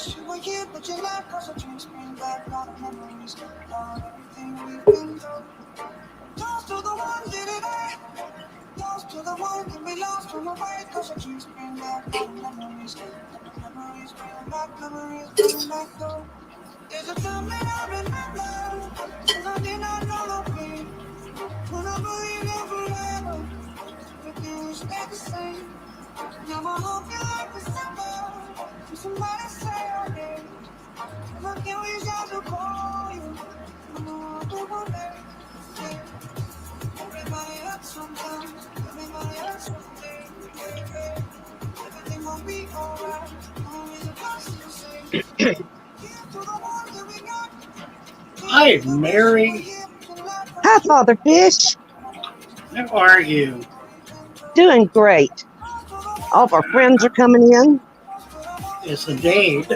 wish you were here, but you're not. Cause the dreams bring back all the memories of everything we've been through. Toast to the ones in it. Toast to the ones that we lost from the way. Cause the dreams bring back all the memories. Memories bring back, memories bring back through. There's a time that I remember, cause I did not know the pain. When I believed in forever, everything was stay the same. Now I hope you like December. Can somebody say your name? Cause I can't reach out to call you. I know I'll do one day. Everybody hurts sometimes. Everybody hurts someday. Everything will be alright. Always a blessing to say. Hi, Mary. Hi, Father Fish. How are you? Doing great. All of our friends are coming in. Yes, indeed.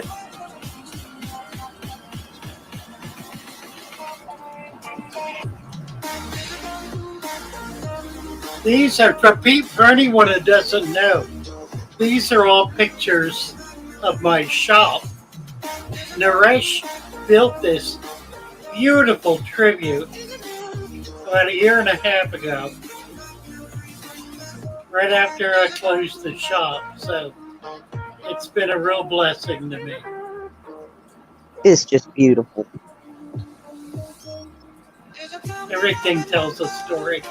These are for anyone who doesn't know. These are all pictures of my shop. Naresh built this beautiful tribute about a year and a half ago, right after I closed the shop. So it's been a real blessing to me. It's just beautiful. Everything tells a story.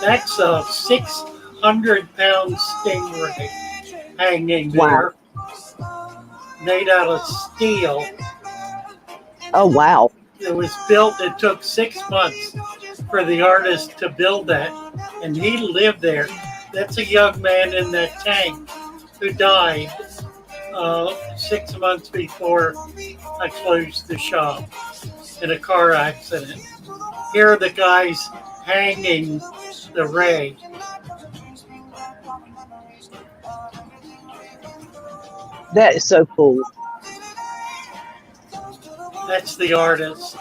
That's a 600-pound stingray hanging there, made out of steel. Oh, wow. It was built, it took 6 months for the artist to build that, and he lived there. That's a young man in that tank who died 6 months before I closed the shop in a car accident. Here are the guys hanging the ray. That is so cool. That's the artist.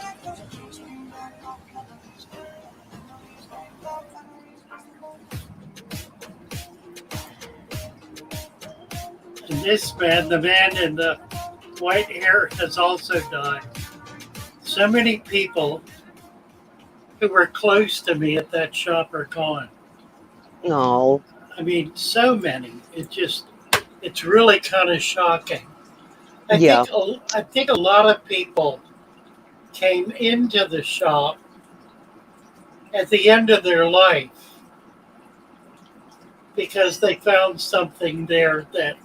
And this man, the man in the white hair, has also died. So many people who were close to me at that shop are gone. No. I mean, so many. It's really kind of shocking. I think a lot of people came into the shop at the end of their life because they found something there that,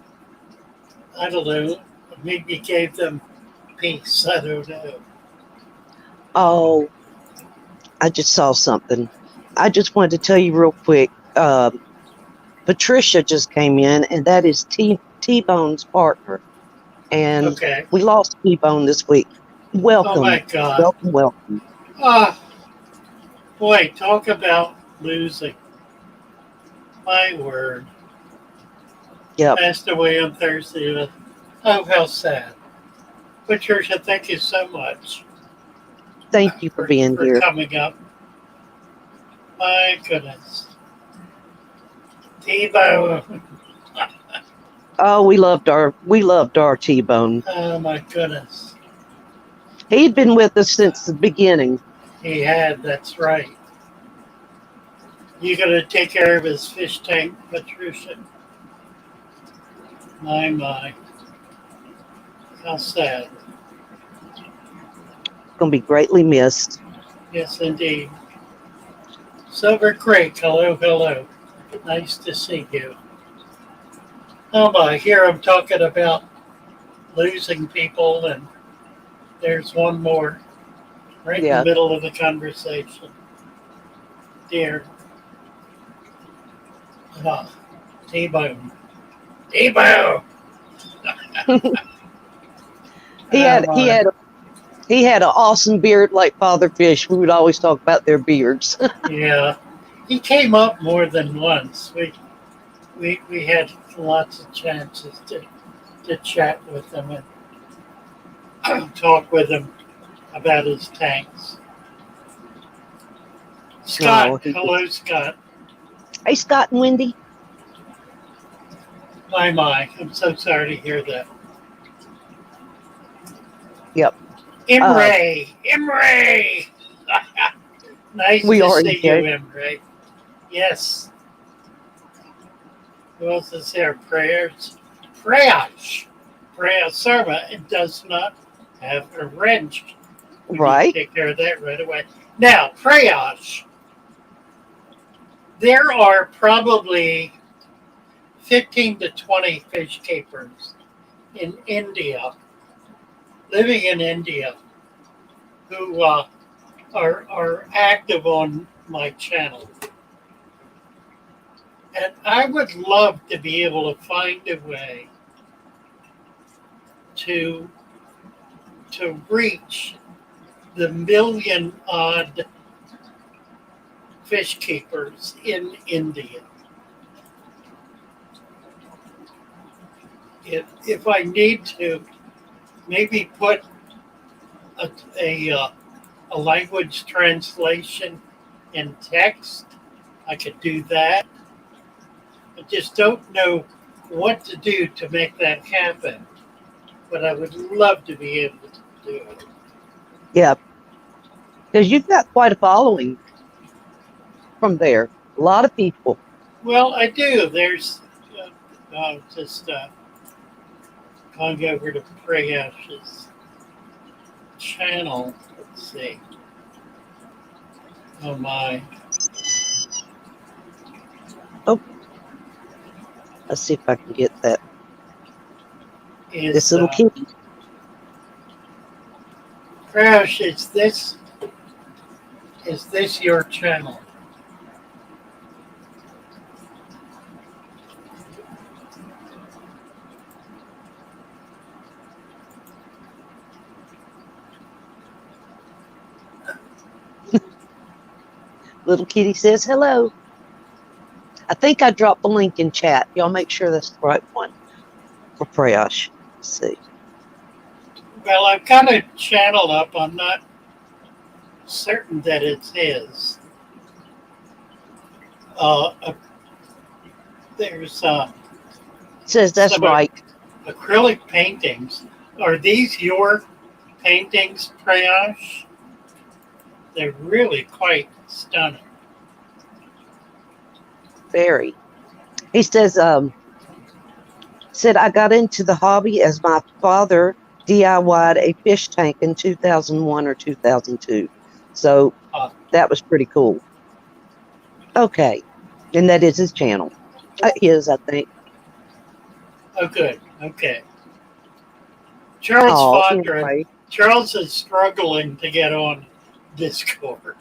I don't know, maybe gave them peace. I don't know. Oh, I just saw something. I just wanted to tell you real quick. Patricia just came in, and that is T-Bone's partner. And we lost T-Bone this week. Welcome. Oh, my God. Welcome. Boy, talk about losing. My word. Yep. Passed away on Thursday. Oh, how sad. Patricia, thank you so much. Thank you for being here. Coming up. My goodness. T-Bone. Oh, we loved our T-Bone. Oh, my goodness. He'd been with us since the beginning. He had, that's right. You gonna take care of his fish tank, Patricia? My. How sad. Gonna be greatly missed. Yes, indeed. Silver Creek, hello. Nice to see you. Oh my, here I'm talking about losing people, and there's one more right in the middle of the conversation. Dear. T-Bone. T-Bone! He had an awesome beard like Father Fish. We would always talk about their beards. Yeah. He came up more than once. We had lots of chances to chat with him and talk with him about his tanks. Scott, hello, Scott. Hey, Scott and Wendy. My, I'm so sorry to hear that. Imre. Nice We to are see you, engaged. Imre. Yes. Who else is there? Prayers. Prayash. Prayash Sarma. It does not have a wrench. We need to Right? take care of that right away. Now, Prayash. There are probably 15 to 20 fish keepers in India, living in India, who are active on my channel. And I would love to be able to find a way to reach the million odd fish keepers in India. If I need to, maybe put a, a language translation in text, I could do that. I just don't know what to do to make that happen, but I would love to be able to do it. Yeah. Because you've got quite a following from there. A lot of people. Well, I do. There's just going over to Prayash's channel. Let's see. Oh my. Oh, let's see if I can get that. This Is little kitty. Prayash, is this your channel? Little kitty says hello. I think I dropped the link in chat. Y'all make sure that's the right one for Prayash. Let's see. Well, I've got a channel up. I'm not certain that it's his. There's Says that's some right. acrylic paintings. Are these your paintings, Prayash? They're really quite stunning. Very. He says, said I got into the hobby as my father DIY'd a fish tank in 2001 or 2002. So that was pretty cool. Okay. And that is his channel. His, I think. Oh, good. Okay. Charles Fondren. Anyway. Charles is struggling to get on Discord.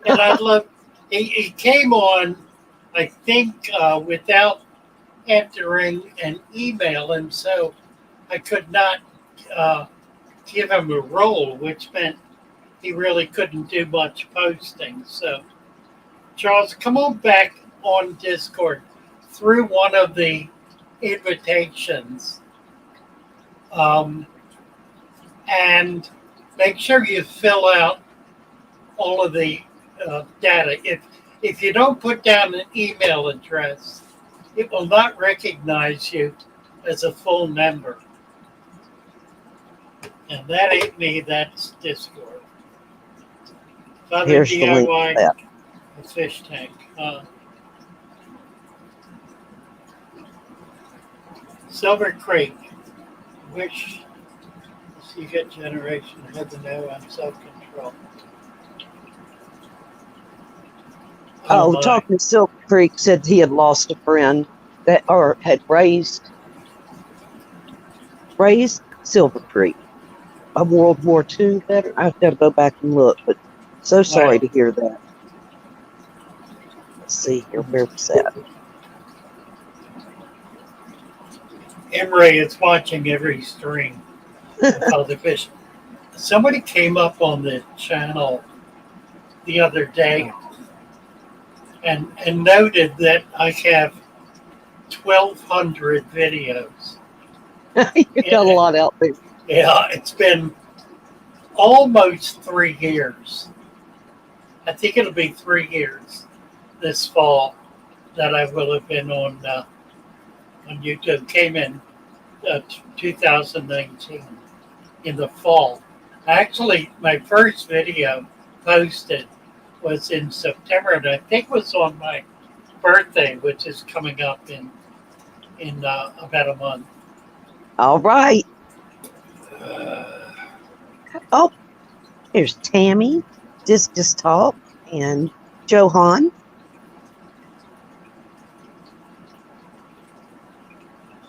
And I'd love, he came on, I think, without entering an email. And so I could not give him a role, which meant he really couldn't do much posting. So, Charles, come on back on Discord through one of the invitations, and make sure you fill out all of the data. If you don't put down an email address, it will not recognize you as a full member. And that ain't me, that's Discord. Father Here's DIY, the link a fish tank. Silver Creek, wish you get generation had to know I'm self-control. Oh, talking to Silver Creek said he had lost a friend that, or had raised Silver Creek, a World War II veteran. I've got to go back and look, but so sorry to hear that. Let's see here, where was that? Emery is watching every stream of the fish. Somebody came up on the channel the other day and noted that I have 1,200 videos. You got a lot out there. Yeah, it's been almost 3 years. I think it'll be 3 years this fall that I will have been on YouTube. Came in 2019 in the fall. Actually, my first video posted was in September, and I think was on my birthday, which is coming up in about a month. All right. Oh, here's Tammy, Discus Talk, and Johan.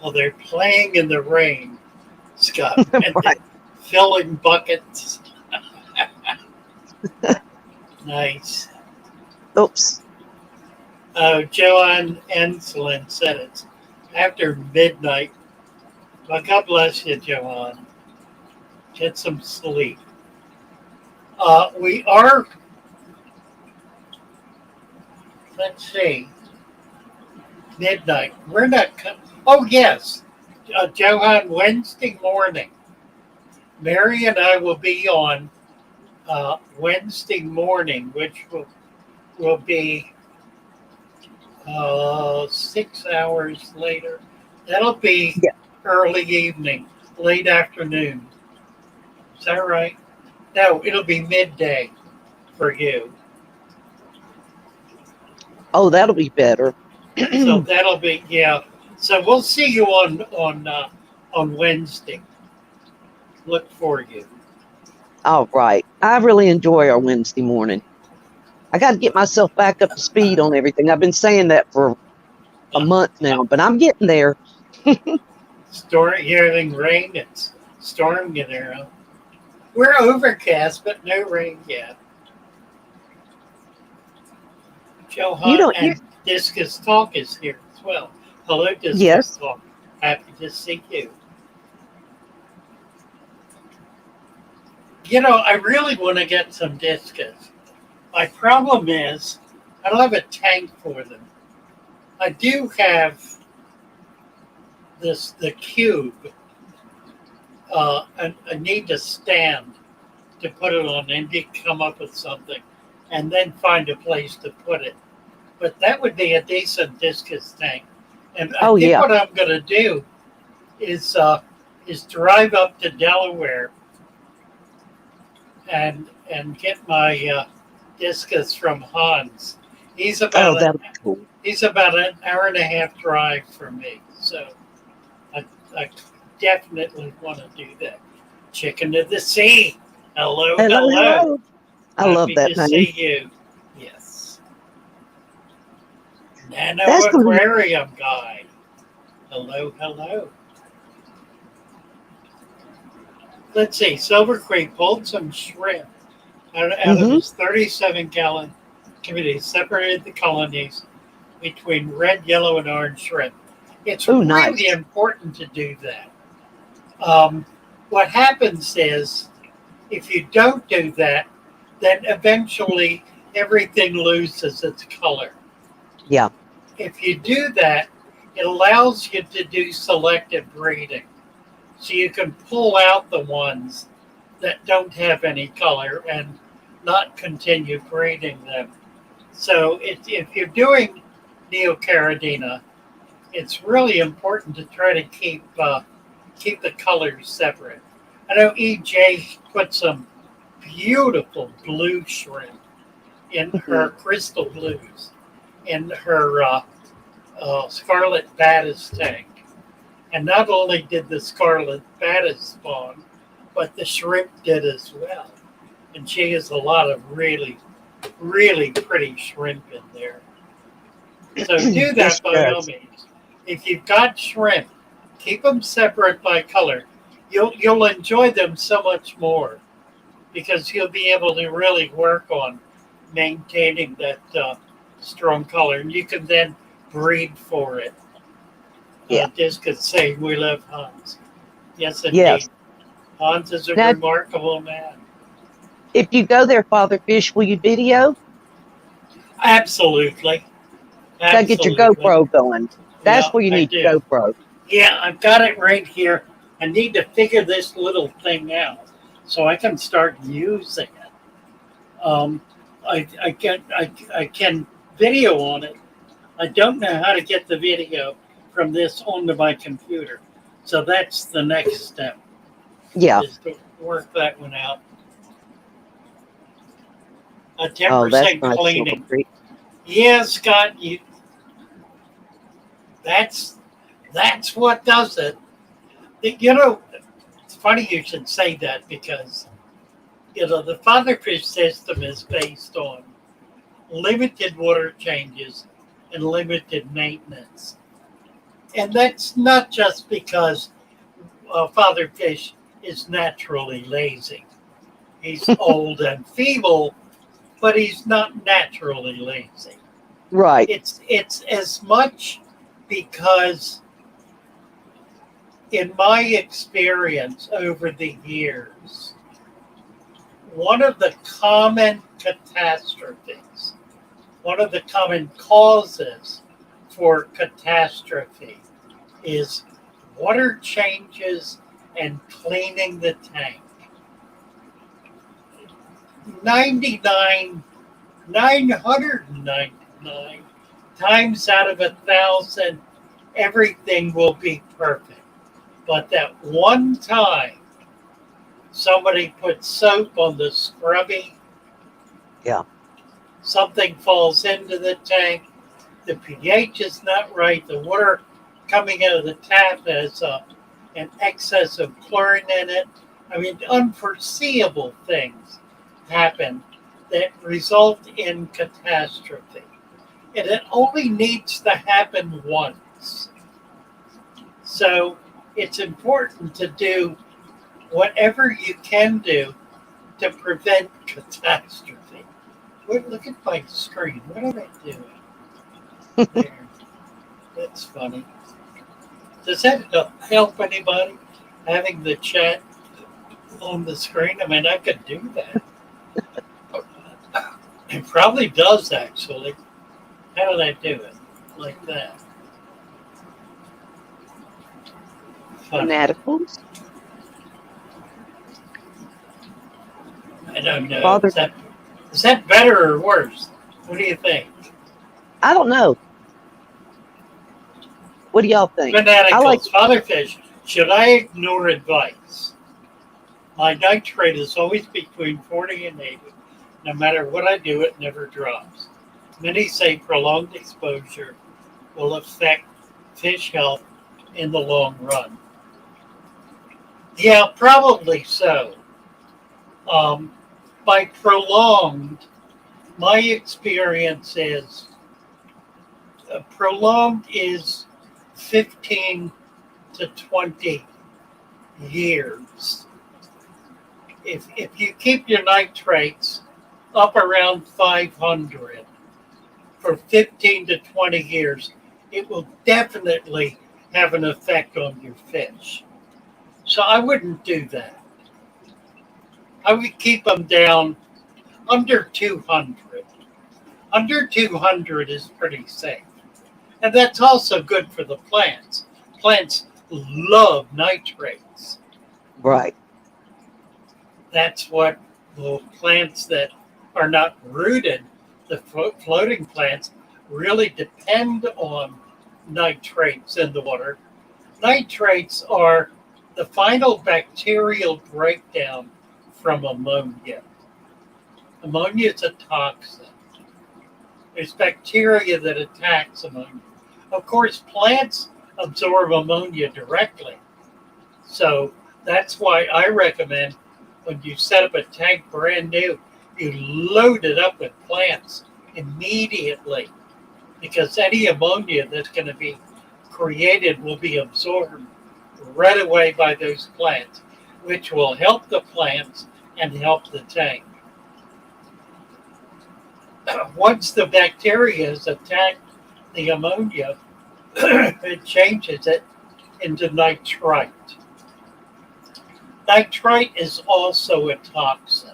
Well, they're playing in the rain, Scott, and they're Right. filling buckets. Nice. Oops. Joanne Enslin said it's after midnight. Well, God bless you, Joanne. Get some sleep. We are, let's see, midnight. We're not, oh, yes, Johan, Wednesday morning. Mary and I will be on Wednesday morning, which will be 6 hours later. That'll be Yeah. early evening, late afternoon. Is that right? No, it'll be midday for you. Oh, that'll be better. So that'll be, yeah. So we'll see you on Wednesday. Look for you. All right. I really enjoy our Wednesday morning. I got to get myself back up to speed on everything. I've been saying that for a month now, but I'm getting there. Hearing rain. It's storming there. Huh? We're overcast, but no rain yet. Joe You Hunt don't. and Discus Talk is here as well. Hello, Discus Yes. Talk. Happy to see you. You know, I really want to get some discus. My problem is I don't have a tank for them. I do have the cube. I need to stand to put it on and to come up with something, and then find a place to put it. But that would be a decent discus tank. And I Oh, think yeah. what I'm going to do is drive up to Delaware and get my discus from Hans. He's Oh, about that'll be cool. he's about an hour and a half drive from me, so I definitely want to do that. Chicken to the sea. Hello, Hello, hello. hello. I love Happy that to name. see you. Yes. Nano That's gonna be. Aquarium guy. Hello, hello. Let's see. Silver Creek pulled some shrimp out of Mm-hmm. his 37-gallon community, separated the colonies between red, yellow, and orange shrimp. It's Oh, really nice. important to do that. What happens is, if you don't do that, then eventually everything loses its color. Yeah. If you do that, it allows you to do selective breeding. So you can pull out the ones that don't have any color and not continue breeding them. So if you're doing Neocaridina, it's really important to try to keep the colors separate. I know EJ put some beautiful blue shrimp in her crystal blues in her scarlet batis tank. And not only did the scarlet batis spawn, but the shrimp did as well. And she has a lot of really, really pretty shrimp in there. So do Yes, that she by all does. means. If you've got shrimp, keep them separate by color. You'll enjoy them so much more because you'll be able to really work on maintaining that strong color, and you can then breed for it. Yeah. Just could say we love Hans. Yes, Yes. indeed. Hans is a Now, remarkable man. if you go there, Father Fish, will you video? Absolutely. Gotta get your Absolutely. GoPro going. That's Yeah, where you I need do. your GoPro. Yeah, I've got it right here. I need to figure this little thing out so I can start using it. I can video on it. I don't know how to get the video from this onto my computer. So that's the next step. Yeah. Is Work that one out. A Oh, that's 10% nice, Silver cleaning. Creek. Yeah, Scott, that's what does it. You know, it's funny you should say that because the father fish system is based on limited water changes and limited maintenance, and that's not just because father fish is naturally lazy. He's old and feeble, but he's not naturally lazy. Right. It's as much because in my experience over the years, one of the common catastrophes, one of the common causes for catastrophe is water changes and cleaning the tank. 99, 999 times out of 1,000, everything will be perfect. But that one time somebody puts soap on the scrubby, Yeah. something falls into the tank, the pH is not right, the water coming out of the tap has an excess of chlorine in it. I mean, unforeseeable things happen that result in catastrophe. And it only needs to happen once. So it's important to do whatever you can do to prevent catastrophe. Look at my screen. What am I doing? There. That's funny. Does that help anybody? Having the chat on the screen? I mean, I could do that. It probably does, actually. How did I do it? Like that. Funny. Fanaticals. I don't know. Father, Is that better or worse? What do you think? I don't know. What do y'all think? I like. Fanaticals, father fish. Should I ignore advice? My nitrate is always between 40 and 80. No matter what I do, it never drops. Many say prolonged exposure will affect fish health in the long run. Yeah, probably so. By prolonged, my experience is prolonged is 15 to 20 years. If you keep your nitrates up around 500 for 15 to 20 years, it will definitely have an effect on your fish. So I wouldn't do that. I would keep them down under 200. Under 200 is pretty safe. And that's also good for the plants. Plants love nitrates. Right. That's what the plants that are not rooted, the floating plants, really depend on nitrates in the water. Nitrates are the final bacterial breakdown from ammonia. Ammonia is a toxin. There's bacteria that attacks ammonia. Of course, plants absorb ammonia directly. So that's why I recommend when you set up a tank brand new, you load it up with plants immediately because any ammonia that's going to be created will be absorbed right away by those plants, which will help the plants and help the tank. Once the bacteria has attacked the ammonia, it changes it into nitrite. Nitrite is also a toxin.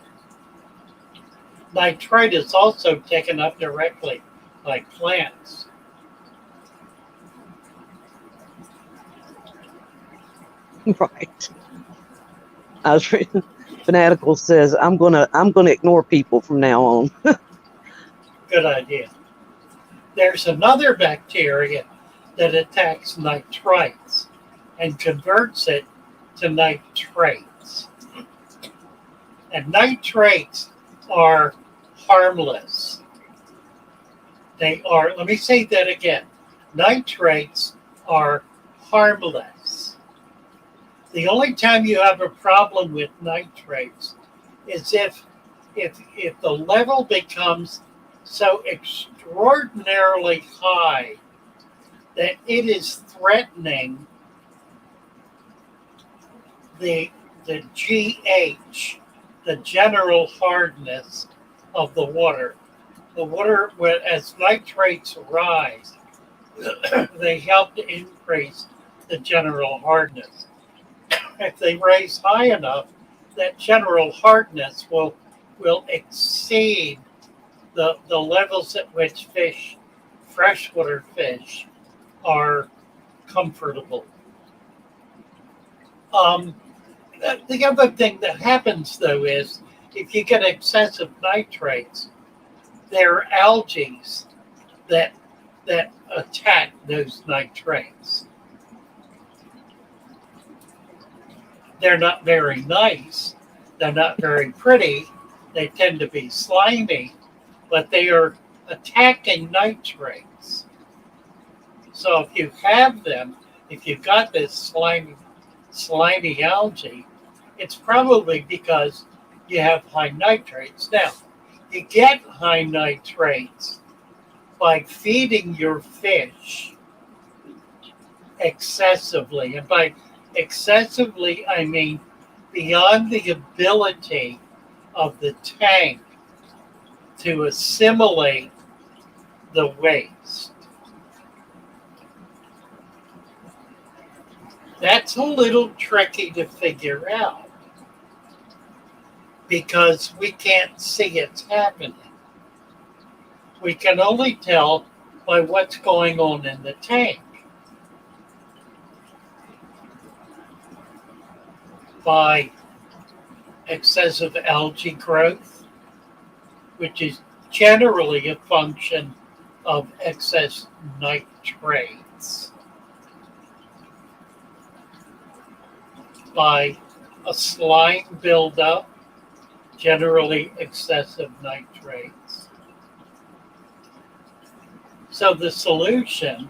Nitrite is also taken up directly by plants. Right. I was reading. Fanatical says I'm gonna ignore people from now on. Good idea. There's another bacteria that attacks nitrites and converts it to nitrates. And nitrates are harmless. They are, let me say that again. Nitrates are harmless. The only time you have a problem with nitrates is if the level becomes so extraordinarily high that it is threatening the GH, the general hardness of the water. The water, as nitrates rise, they help to increase the general hardness. If they raise high enough, that general hardness will exceed the levels at which freshwater fish, are comfortable. The other thing that happens, though, is if you get excessive nitrates, there are algae that attack those nitrates. They're not very nice. They're not very pretty. They tend to be slimy, but they are attacking nitrates. So if you have them, if you've got this slimy algae, it's probably because you have high nitrates. Now, you get high nitrates by feeding your fish excessively. And by excessively, I mean beyond the ability of the tank to assimilate the waste. That's a little tricky to figure out because we can't see it's happening. We can only tell by what's going on in the tank. By excessive algae growth, which is generally a function of excess nitrates. By a slime buildup, generally excessive nitrates. So the solution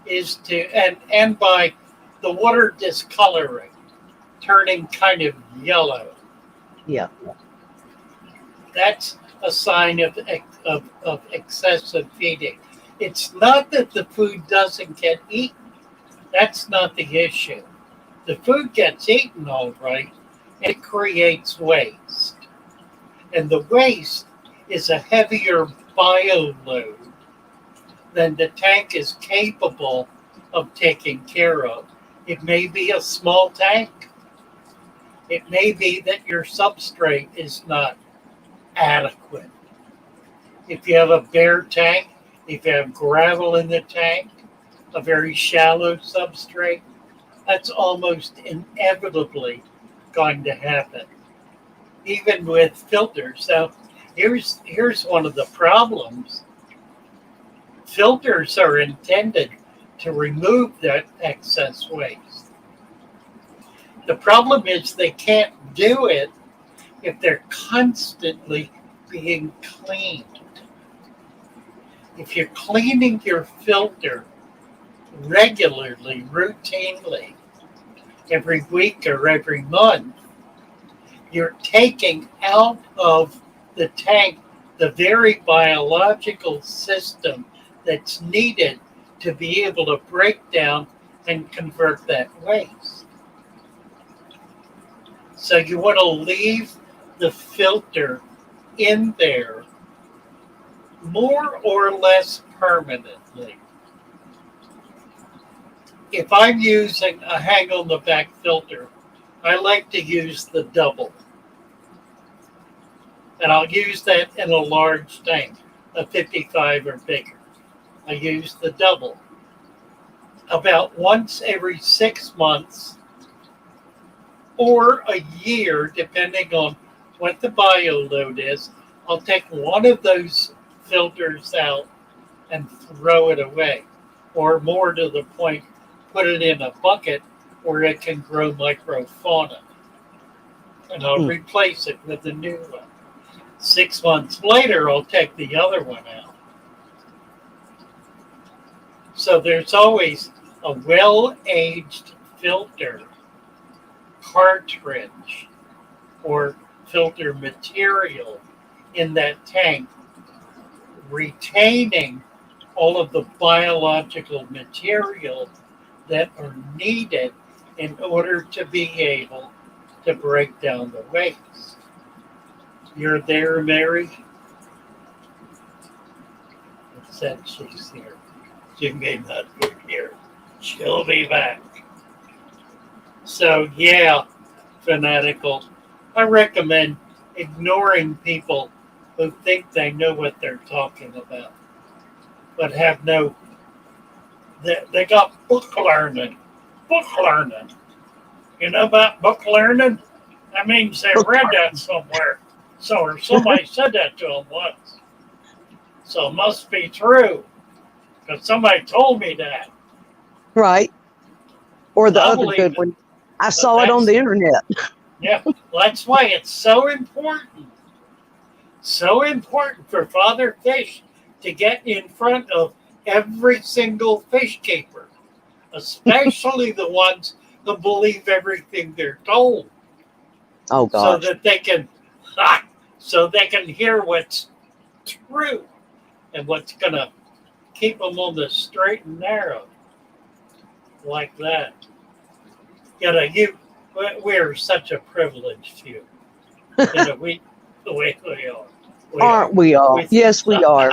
is to, and by the water discoloring, turning kind of yellow. Yeah. That's a sign of excessive feeding. It's not that the food doesn't get eaten. That's not the issue. The food gets eaten all right, and it creates waste. And the waste is a heavier bioload than the tank is capable of taking care of. It may be a small tank. It may be that your substrate is not adequate. If you have a bare tank, if you have gravel in the tank, a very shallow substrate, that's almost inevitably going to happen, even with filters. So here's one of the problems. Filters are intended to remove that excess waste. The problem is they can't do it if they're constantly being cleaned. If you're cleaning your filter regularly, routinely, every week or every month, you're taking out of the tank the very biological system that's needed to be able to break down and convert that waste. So you want to leave the filter in there more or less permanently. If I'm using a hang on the back filter, I like to use the double. And I'll use that in a large tank, a 55 or bigger. I use the double. About once every 6 months or a year, depending on what the bioload is, I'll take one of those filters out and throw it away. Or more to the point, put it in a bucket where it can grow microfauna. and I'll replace it with a new one. 6 months later, I'll take the other one out. So there's always a well-aged filter cartridge or filter material in that tank, retaining all of the biological material that are needed in order to be able to break down the waste. You're there, Mary? It said she's here. She may not be here. She'll be back. So, yeah, fanatical. I recommend ignoring people who think they know what they're talking about, but have no. They got book learning. Book learning. You know about book learning? That means they read that somewhere. So, or somebody said that to them once. So it must be true. Because somebody told me that. Right. Or the I other believe good it. one. I saw it on the internet. Yeah. Well, that's why it's so important. So important for Father Fish to get in front of every single fish keeper, especially the ones who believe everything they're told, Oh so gosh. that they can, so they can hear what's true and what's gonna keep them on the straight and narrow, like that. You know, we're such a privileged few. You know, we are. Aren't we all? Yes, we are.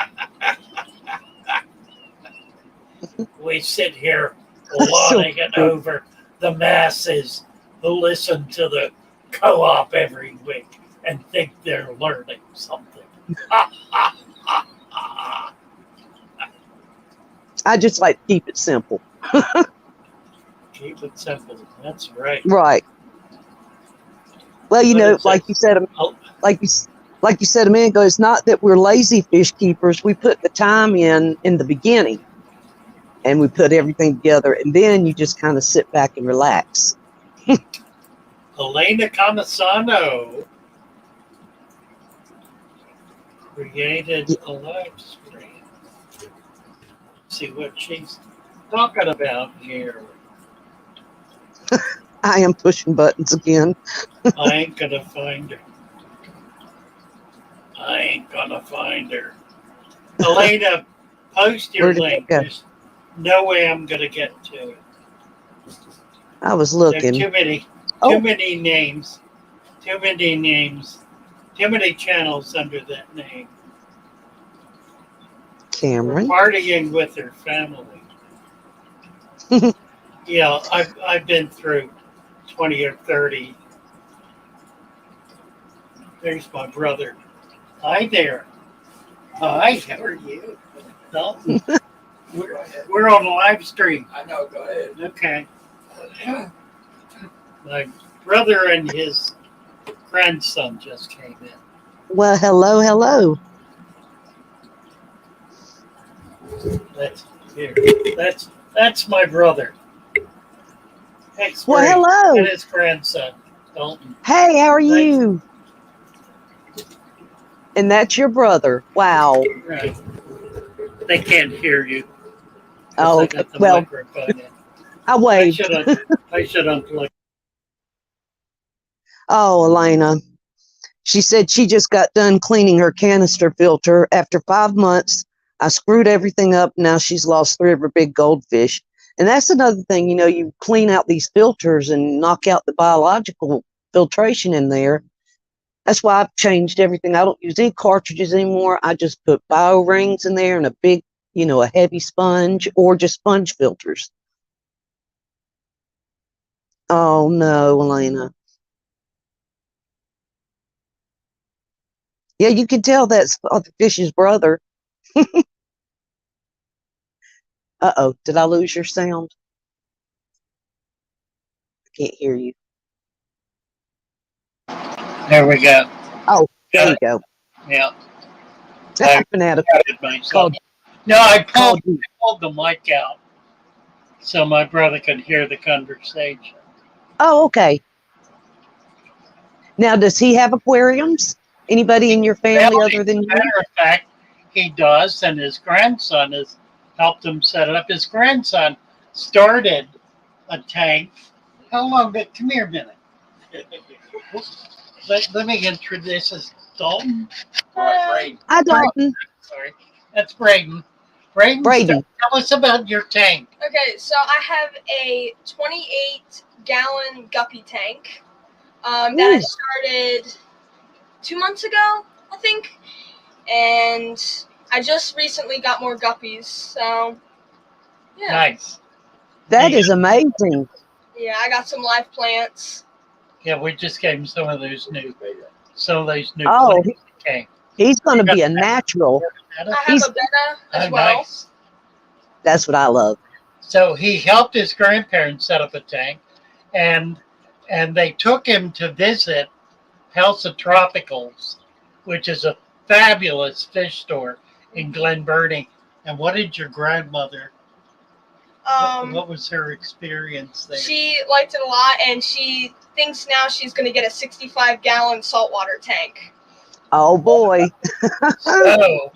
We sit here So lording it over the masses who listen to the co-op every week and think they're learning something. I just like to keep it simple. Keep it simple. That's right. Right. Well, you What know, is like it? you said, Oh, like you said a minute ago, it's not that we're lazy fish keepers. We put the time in the beginning, and we put everything together, and then you just kind of sit back and relax. Elena Camasano created a live stream. See what she's talking about here. I am pushing buttons again. I ain't gonna find her. I ain't gonna find her. Elena, post your Where did that link. go? There's no way I'm gonna get to it. I was There's looking. too many names, too many channels under that name. Cameron. We're partying with her family. Yeah, I've been through 20 or 30. There's my brother. Hi there. Hi, how are you? Dalton. We're on a live stream. I know, go ahead. Okay. My brother and his grandson just came in. Well, hello. That's here. That's my brother. Well, And hello. his grandson, Dalton. Hey, how are you? And that's your brother. Wow. Right. They can't hear you. Oh, I got the well, microphone in. I I waved. should unplug. Oh, Elena. She said she just got done cleaning her canister filter. After 5 months, I screwed everything up. Now she's lost 3 of her big goldfish. And that's another thing, you know, you clean out these filters and knock out the biological filtration in there. That's why I've changed everything. I don't use any cartridges anymore. I just put bio rings in there and a big, you know, a heavy sponge or just sponge filters. Oh no, Elena. Yeah, you can tell that's Father Fish's brother. Uh-oh, did I lose your sound? I can't hear you. There we go. Oh, there you go. Yeah. I fanatical Myself. No, I called you. pulled the mic out so my brother could hear the conversation. Oh, okay. Now, does he have aquariums? Anybody in your family Well, other than you? matter of fact, he does, and his grandson has helped him set it up. His grandson started a tank. How long? Come here a minute. Let me introduce. This is Dalton. Braden. Hi, Dalton. Sorry, that's Braden. Braden, Braden. tell us about your tank. Okay, so I have a 28-gallon guppy tank that I Ooh. started 2 months ago, I think, and I just recently got more guppies. So yeah, Nice. That is amazing. yeah, I got some live plants. Yeah, we just gave him some of those new Oh, plants that came. he's going to be a natural. I have He's- a betta as Oh, well. nice. That's what I love. So he helped his grandparents set up a tank, and they took him to visit House of Tropicals, which is a fabulous fish store in Glen Burnie. And what did your grandmother? What was her experience there? She liked it a lot, and she thinks now she's going to get a 65-gallon saltwater tank. Oh boy, So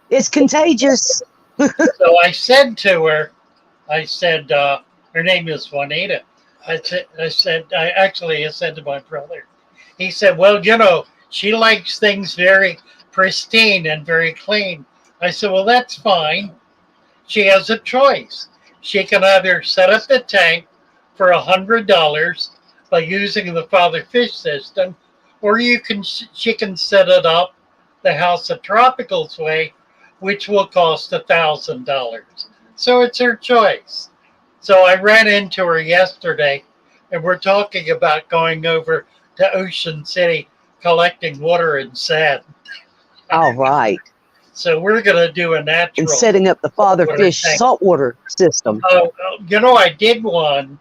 it's contagious. So I said to her, her name is Juanita. I said to my brother. He said, well, she likes things very pristine and very clean. I said, well, that's fine. She has a choice. She can either set up the tank for $100 by using the Father Fish system, or she can set it up the House of Tropicals way, which will cost $1,000. So it's her choice. So I ran into her yesterday, and we're talking about going over to Ocean City collecting water and sand. All right. So we're going to do a natural. And setting up the Father Fish saltwater system. I did one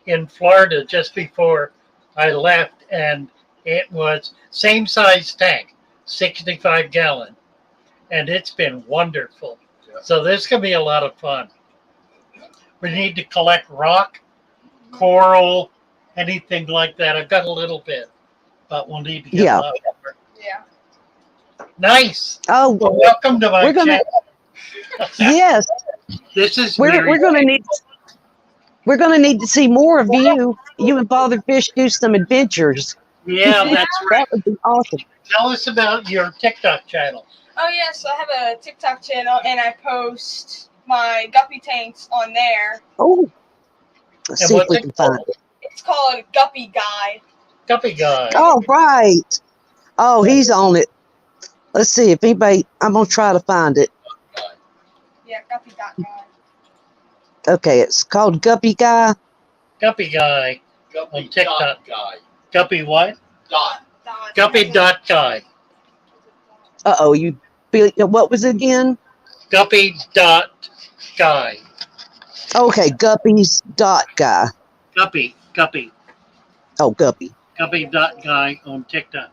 in Florida just before I left, and it was same size tank, 65 gallon, and it's been wonderful. Yeah. So this can be a lot of fun. We need to collect rock, coral, anything like that. I've got a little bit, but we'll need to get a lot more. Yeah. Nice. Oh, well, welcome to my channel. Yes. This is we're going to need to see more of you. You and Father Fish do some adventures. Yeah, that's right. That would be awesome. Tell us about your TikTok channel. Oh yes, I have a TikTok channel, and I post my guppy tanks on there. Oh, let's see if we can find it. It's called Guppy Guy. Guppy Guy. Oh, right. Oh, he's on it. Let's see if anybody. I'm gonna try to find it. Yeah, Guppy Guy. Okay, it's called Guppy Guy. Guppy Guy on TikTok. Guppy what? Dot. Guppy.guy. Uh-oh, what was it again? Guppy.guy. Okay, Guppy's.guy. Guppy. Oh, Guppy. Guppy.guy on TikTok.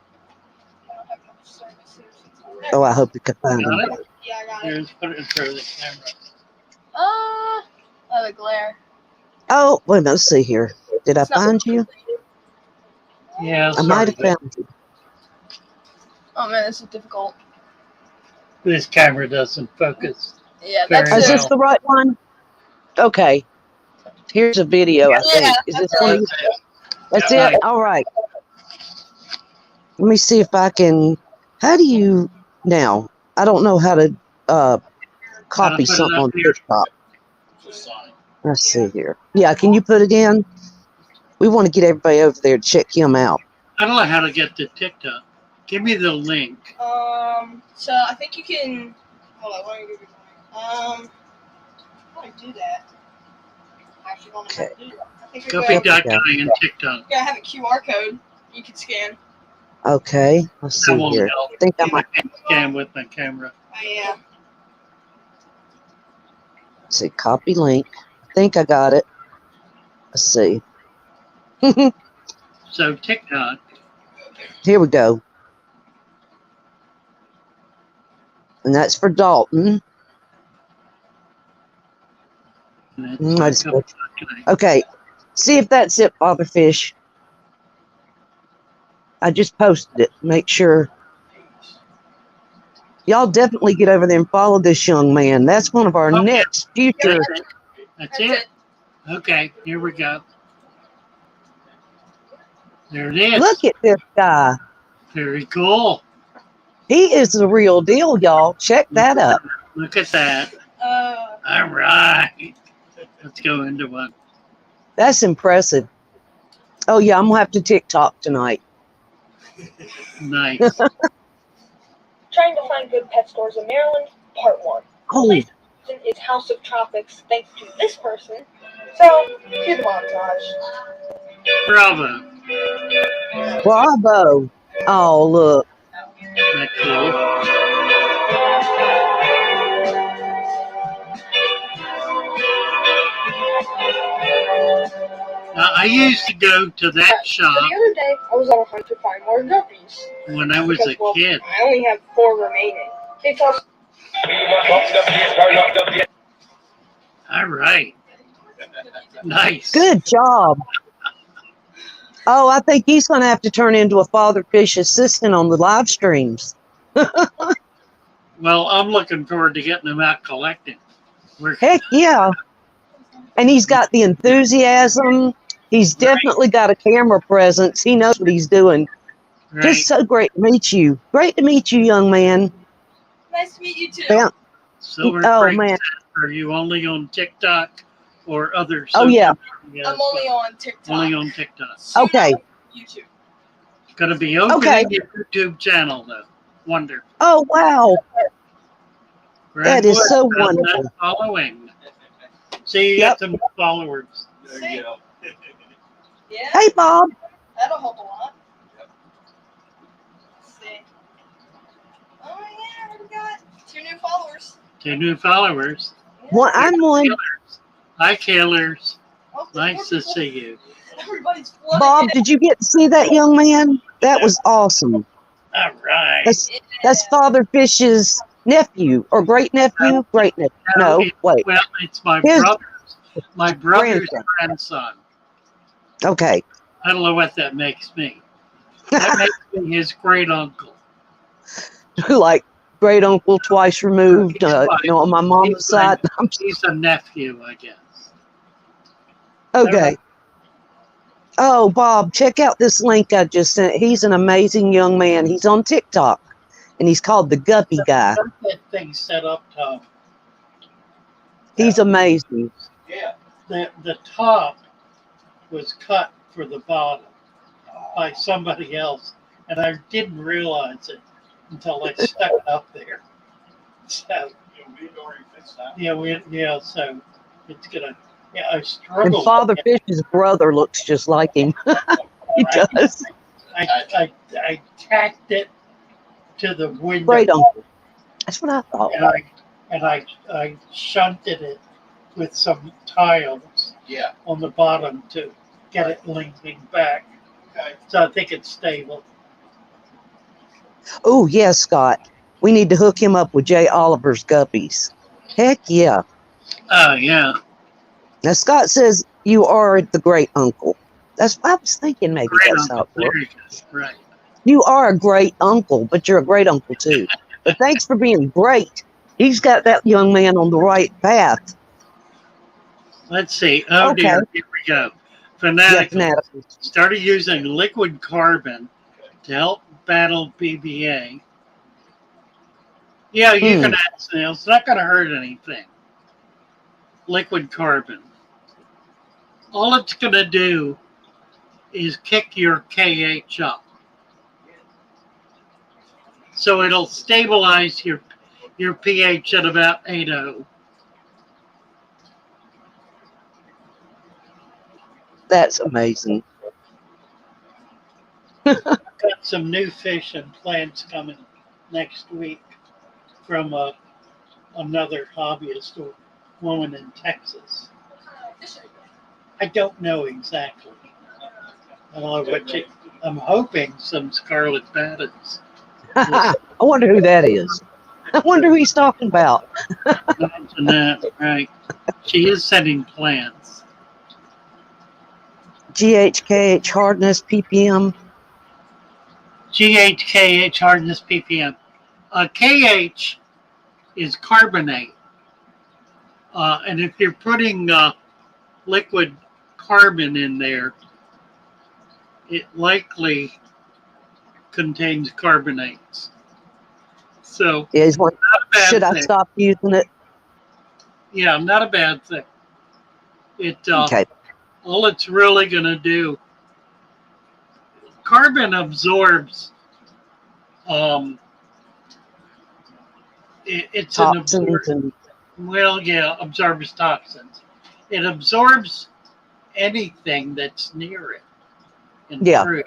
Oh, I hope you can find it. Yeah, I got it. Here's, put it in front of the camera. Oh, the glare. Oh, wait a minute, let's see here. Did I find you? Yeah, I might have found you. Oh man, this is difficult. This camera doesn't focus. Yeah, that's Is this the right one? Okay. Here's a video, I think. Is this one? That's it? All right. Let me see if I can. How do you now? I don't know how to copy something on TikTok. Let's see here. Yeah, can you put it in? We want to get everybody over there to check him out. I don't know how to get to TikTok. Give me the link. So I think you can. Hold on, let me give you how do I do that? I actually don't know how to do that. I think Guppy.guy and TikTok. Yeah, I have a QR code you can scan. Okay, let's see here. I think I might scan with my camera. Yeah. Let's see. Copy link. I think I got it. Let's see. So TikTok. Here we go. And that's for Dalton. Okay. See if that's it, Father Fish. I just posted it. Make sure. Y'all definitely get over there and follow this young man. That's one of our Okay. next future. That's it. Okay, here we go. There it is. Look at this guy. Very cool. He is the real deal, y'all. Check that up. Look at that. All right. Let's go into one. That's impressive. Oh, yeah, I'm going to have to TikTok tonight. Nice. Trying to find good pet stores in Maryland, part 1. Oh, Is House of Tropics, thanks to this person. So, cue the montage. Bravo. bravo. Oh, look. That cool. I used to go to that So shop the other day, I was on a hunt to find more guppies. when I was a kid. I only have 4 remaining. They toss. All right. Nice. Good job. Oh, I think he's going to have to turn into a Father Fish assistant on the live streams. Well, I'm looking forward to getting them out collecting. Heck yeah. And he's got the enthusiasm. He's definitely got a camera presence. He knows what he's doing. Right. Just so great to meet you. Great to meet you, young man. Nice to meet you too. Yeah. Silver Oh, Princess, man. are you only on TikTok or other Oh, yeah. media I'm as only well? on TikTok. Only on TikTok. Okay. YouTube. Going to be opening Okay. your YouTube channel, though. Wonderful. Oh, wow. That is so Brentwood, wonderful. Following. See, you Yep. got some followers. There you go. Yeah, Hey, Bob. that'll help a lot. Let's see. Oh yeah, we got 2 new followers. 2 new followers. Well, I'm one. Hi, Killers. Oh, there's Nice more to people. see you. Everybody's flooding Bob, in. did you get to see that young man? That was awesome. All right. That's Father Fish's nephew or great nephew. Great nephew. No, wait. Well, it's my His brother's grandson. Okay. I don't know what that makes me. That makes me his great uncle. Like great uncle twice removed. On my mom's side. He's a nephew, I guess. Okay. Oh, Bob, check out this link I just sent. He's an amazing young man. He's on TikTok, and he's called the Guppy Guy. That thing set up, Tom. He's amazing. Yeah. The top was cut for the bottom by somebody else, and I didn't realize it until I stuck it up there. So yeah, so it's gonna. Yeah, I And struggled. Father Fish's brother looks just like him. He does. I tacked it to the window. Great uncle. That's what I thought. And I shunted it with some tiles on the bottom to get it leaning back. Okay. So I think it's stable. Oh, yes, Scott. We need to hook him up with Jay Oliver's Guppies. Heck yeah. Oh, yeah. Now, Scott says you are the great uncle. That's what I was thinking. Maybe Great that's how uncle. it There works. you go. Right. You are a great uncle, but you're a great uncle too. But thanks for being great. He's got that young man on the right path. Let's see. Oh, Okay. dear. Here we go. Yeah, Fanatical fanatical. started using liquid carbon to help battle BBA. Yeah, you can add snails. It's not going to hurt anything. Liquid carbon. All it's going to do is kick your KH up. So it'll stabilize your pH at about 8.0. That's amazing. Got some new fish and plants coming next week from another hobbyist or woman in Texas. I don't know exactly. I don't know what I'm hoping some scarlet battens. I wonder who that is. I wonder who he's talking about. Imagine that, right? She is sending plants. GHKH hardness, ppm. GH, KH, hardness, ppm. KH is carbonate. And if you're putting liquid carbon in there, it likely contains carbonates. So, Is one. not a bad Should I thing. stop using it? Yeah, not a bad thing. It Okay. all it's really going to do, carbon absorbs. It's an Toxins absorber. and Well, yeah, absorbs toxins. It absorbs anything that's near it in yeah, fruit,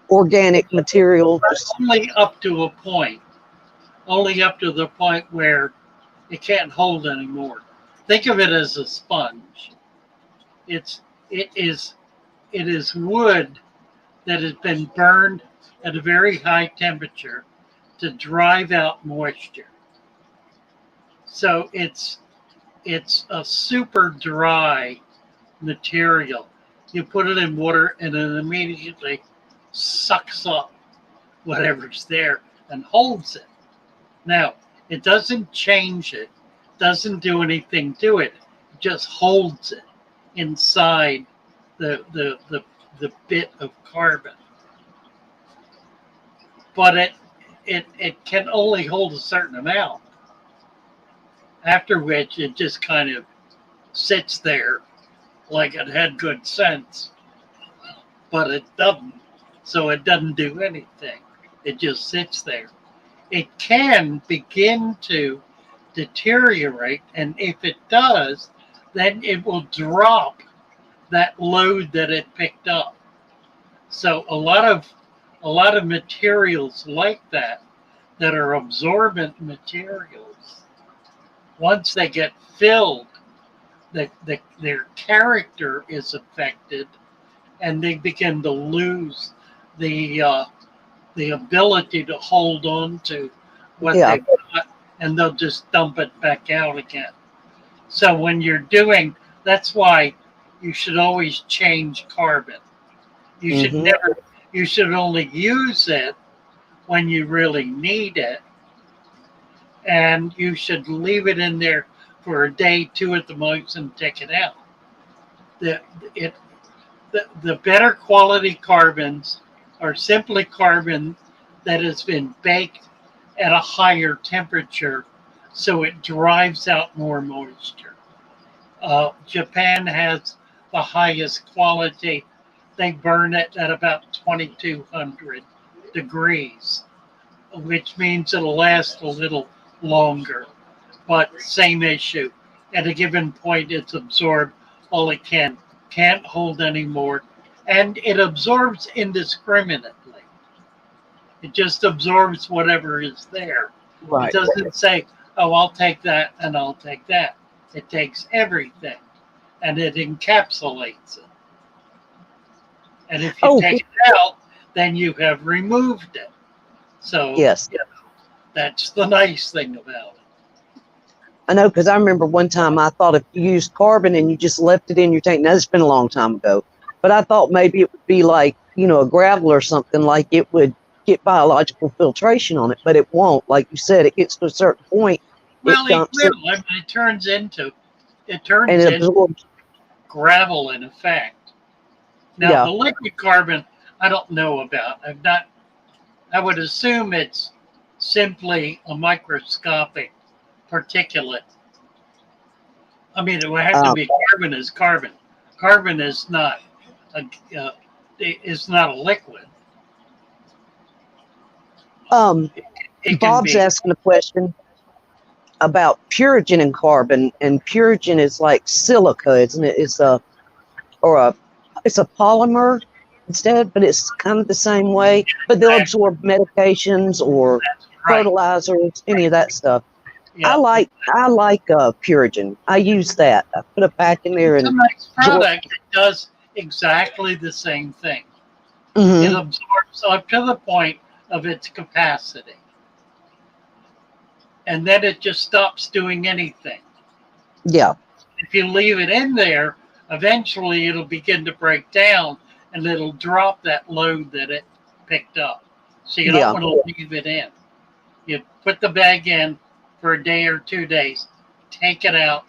organic material. but only up to a point. Only up to the point where it can't hold anymore. Think of it as a sponge. It's it is it is wood that has been burned at a very high temperature to drive out moisture. So it's a super dry material. You put it in water and it immediately sucks up whatever's there and holds it. Now, it doesn't change it, doesn't do anything to it, it just holds it inside the bit of carbon. But it can only hold a certain amount, after which it just kind of sits there like it had good sense, but it doesn't. So it doesn't do anything. It just sits there. It can begin to deteriorate, and if it does, then it will drop that load that it picked up. So a lot of materials like that are absorbent materials, once they get filled, their character is affected, and they begin to lose the ability to hold on to what Yeah. they've got, and they'll just dump it back out again. So when you're doing, that's why you should always change carbon. You should Mhm. never, you should only use it when you really need it, and you should leave it in there for a day, two at the most, and take it out. The it the better quality carbons are simply carbon that has been baked at a higher temperature, so it drives out more moisture. Japan has the highest quality. They burn it at about 2200 degrees, which means it'll last a little longer. But same issue. At a given point, it's absorbed all it can, can't hold anymore, and it absorbs indiscriminately. It just absorbs whatever is there. It Right. doesn't say, oh, I'll take that and I'll take that. It takes everything and it encapsulates it. And if you Oh, take it out, then you have removed it. So yes. that's the nice thing about it. I know, because I remember one time I thought if you used carbon and you just left it in your tank, now it's been a long time ago, but I thought maybe it would be like, a gravel or something, like it would get biological filtration on it, but it won't. Like you said, it gets to a certain point, Well, it it dumps it, will. I mean, it turns and into it absorbs. gravel in effect. Now, Yeah. the liquid carbon, I don't know about. I would assume it's simply a microscopic particulate. I mean, it would have to Um, be carbon is carbon. Carbon is not a, is not a liquid. It can Bob's be. asking a question about Purigen and Carbon, and Purigen is like silica, isn't it? It's a polymer instead, but it's kind of the same way. But they'll absorb medications or That's right. fertilizers, any of that stuff. Yeah. I like Purigen. I use that. I put a pack in there It's a and nice product that does exactly the same thing. It Mhm. absorbs up to the point of its capacity. And then it just stops doing anything. Yeah. If you leave it in there, eventually it'll begin to break down and it'll drop that load that it picked up. So you Yeah. don't want to leave it in. You put the bag in for a day or 2 days, take it out.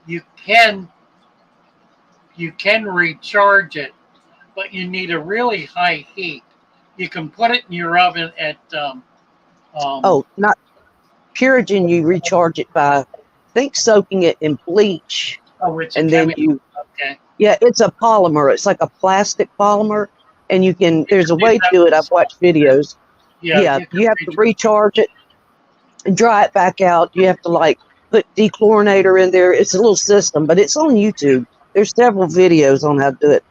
You can recharge it, but you need a really high heat. You can put it in your oven at Oh, not Purigen. You recharge it by, I think, soaking it in bleach, it's a and then chemical. Okay. yeah, it's a polymer. It's like a plastic polymer, and you can. There's a Do way to that do it. with I've salt. watched videos. Yeah, Yeah, you can you have to recharge. recharge it and dry it back out. You have to like put dechlorinator in there. It's a little system, but it's on YouTube. There's several videos on how to do it.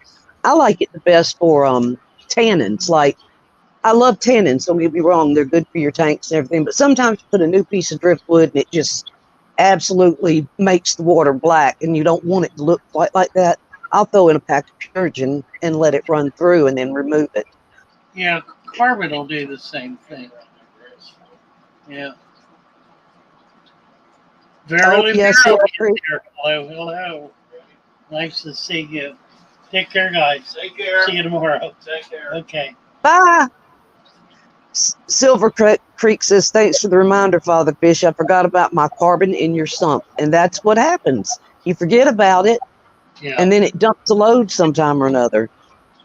I like it the best for tannins. Like I love tannins. Don't get me wrong; they're good for your tanks and everything. But sometimes you put a new piece of driftwood and it just absolutely makes the water black, and you don't want it to look quite like that. I'll throw in a pack of Purigen and let it run through, and then remove it. Yeah, carbon will do the same thing. Yeah. Oh Verily, yes, verily. yeah, Hello, hello. Nice to see you. Take care, guys. Take care. See you tomorrow. Take care. Okay. bye. Silver Creek says, thanks for the reminder, Father Fish. I forgot about my carbon in your sump. And that's what happens. You forget about it, Yeah. and then it dumps a load sometime or another.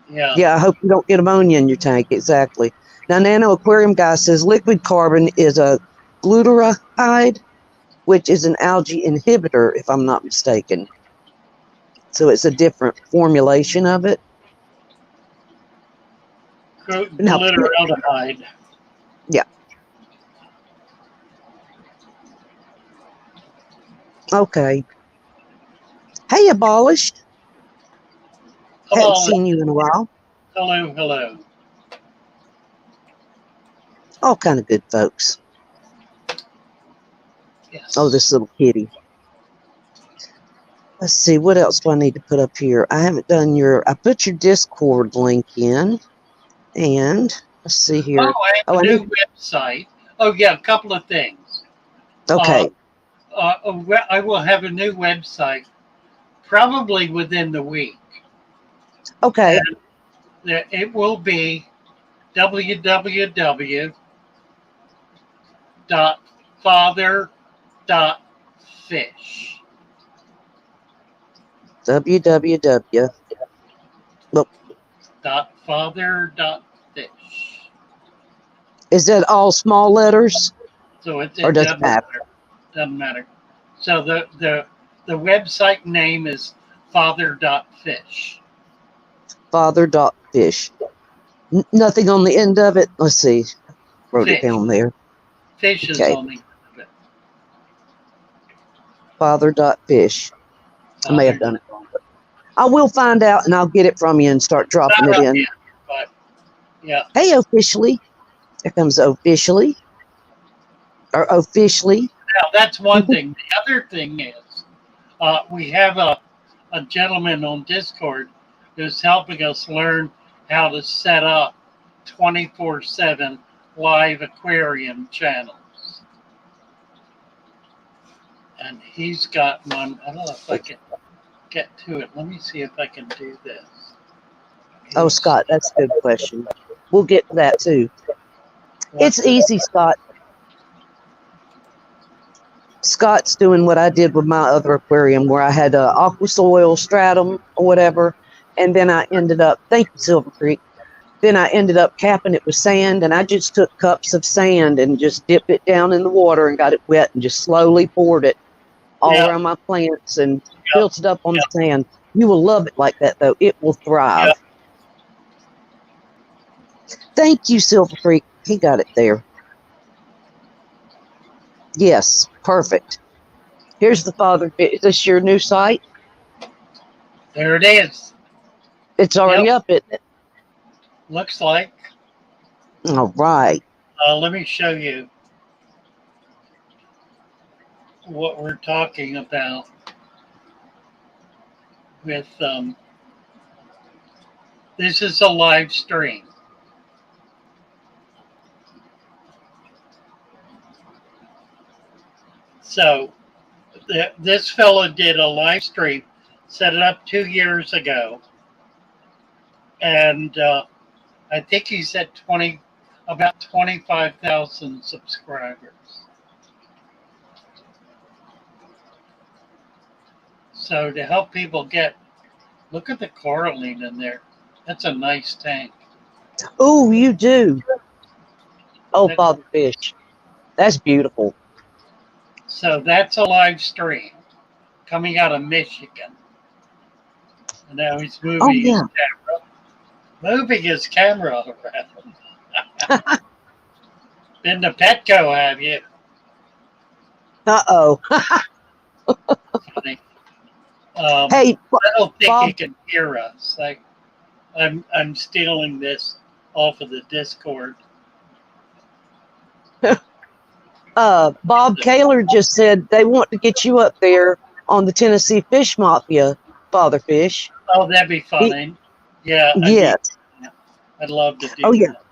Yeah. Yeah, I hope you don't get ammonia in your tank. Exactly. Now, Nano Aquarium Guy says liquid carbon is a glutaride, which is an algae inhibitor, if I'm not mistaken. So it's a different formulation of it. Now, Glitteraldehyde. yeah. Okay. Hey, Abolished. Haven't Hello, seen you in a while. hello, hello. All kind of good folks. Yes. Oh, this little kitty. Let's see, what else do I need to put up here? I haven't done I put your Discord link in, and let's see here. I have a new website. Oh, yeah, a couple of things. Okay. I will have a new website probably within the week. Okay. And it will be www.father.fish. www. .father.fish. Is that all small letters, So it or does it doesn't matter? matter. Doesn't matter. So the website name is father.fish. Father.fish. Nothing on the end of it. Let's see. Wrote it Fish. down there. Fish is Okay. on the end of it. Father.fish. I may have done it wrong, but I will find out, and I'll get it from you and start dropping Not it up in. yet, but yeah. Hey, officially. Here comes officially. Or officially. Now that's one thing. The other thing is we have a gentleman on Discord who's helping us learn how to set up 24/7 live aquarium channels. And he's got one. I don't know if I can get to it. Let me see if I can do this. Oh, Scott, that's a good question. We'll get to that too. It's easy, Scott. Scott's doing what I did with my other aquarium, where I had aqua soil stratum or whatever, and then I ended up, thank you, Silver Creek, then I ended up capping it with sand, and I just took cups of sand and just dipped it down in the water and got it wet and just slowly poured it all around my plants and built it up on the sand. You will love it like that, though. It will thrive. Thank you, Silver Creek. He got it there. Yes, perfect. Here's the Father. Is this your new site? There it is. It's already up, isn't it? Looks like. All right. Let me show you what we're talking about with this is a live stream. So this fellow did a live stream, set it up 2 years ago, and I think he's at about 25,000 subscribers. So to help people look at the coralline in there. That's a nice tank. Oh, you do. Oh, That- Father Fish. That's beautiful. So that's a live stream coming out of Michigan. And now he's Oh, moving his yeah. camera. Moving his camera around. Been to Petco, have you? Uh-oh. Funny. Hey, I don't think Bob. he can hear us. I'm stealing this off of the Discord. Bob Kaler just said they want to get you up there on the Tennessee Fish Mafia, Father Fish. Oh, that'd be funny. Yeah. Yes. I'd love to do Oh, yeah. that.